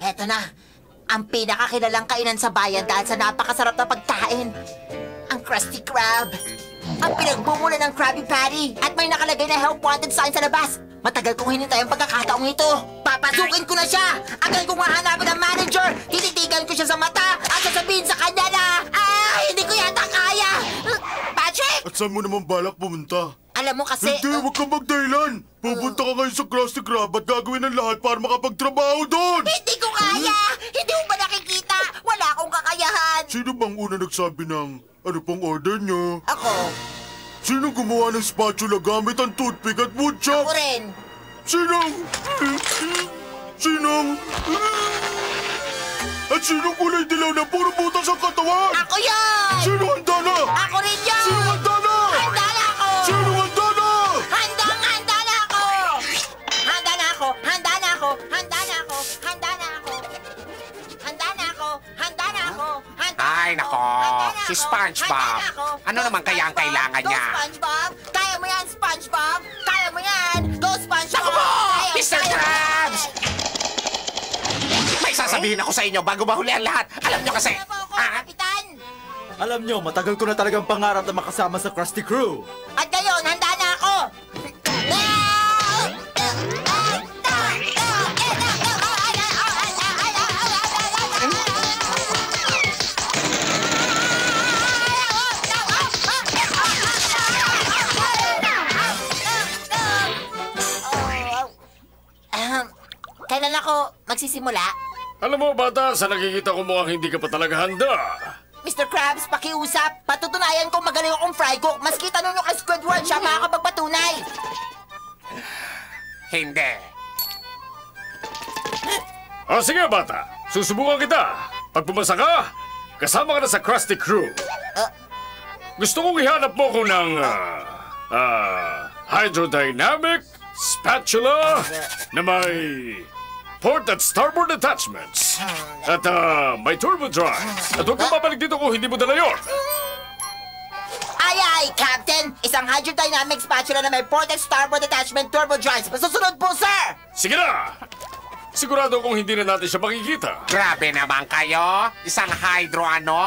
Eto na, ang pinakakilalang kainan sa bayan dahil sa napakasarap na pagkain. Ang Krusty Krab. Ang pinagmumula ng Krabby Patty. At may nakalagay na help wanted sign sa labas. Matagal kong hinintay ang pagkakataong ito. Papasukin ko na siya. Agad kong hahanapin ang manager. Tititigan ko siya sa mata at sasabihin sa kanya na, hindi ko yata kaya. Patrick! At saan mo naman balak pumunta? Alam mo kasi... Hindi, huwag kang magdahilan. Pupunta ka ngayon sa Krusty Krab at gagawin ang lahat para makapagtrabaho doon. Hindi ko kaya! Hindi mo ba nakikita? Wala akong kakayahan. Sino bang una nagsabi ng ano pang order niyo? Ako. Sino gumawa ng spatula gamit ang toothpick at woodchuck? Ako rin. Sinong... At sinong kulay dilaw na puro butas ang katawan? Ako yan! Sino handa na? Ako rin yan! Sino handa na? Handa na ako! Sino handa na? Handa na ako! Handa na ako! Handa na ako! Handa na ako! Handa na ako! Handa na ako! Handa na ako! Ay, nako. Si SpongeBob. Ano naman kaya ang kailangan niya? Go, SpongeBob! Kaya mo yan, SpongeBob! Kaya mo yan! Go, SpongeBob! Naku mo! Mr. Krabs! May sasabihin ako sa inyo bago mahuli ang lahat. Alam nyo kasi... Kapitan! Alam nyo, matagal ko na talagang pangarap na makasama sa Krusty Crew. At ngayon, handa na ako! Kailan ako magsisimula? Alam mo, bata, sa nakikita ko mukhang hindi ka pa talaga handa. Mr. Krabs, pakiusap. Patutunayan kong magaling akong fry cook. Maski tanong nyo kay Squidward, siya makakapagpatunay. Hindi. O sige, bata. Susubukan kita. Pag pumasa ka, kasama ka na sa Krusty Crew. Gusto kong ihanap mo ko ng hydrodynamic spatula na may port at starboard attachments. At may turbo drive. At huwag kang babalik dito kung hindi mo dala yun. Ay, Captain! Isang hydrodynamic spatula na may port at starboard attachment turbo drives. Masusunod po, sir! Sige na! Sigurado kung hindi na natin siya makikita. Grabe naman kayo. Isang hydro ano?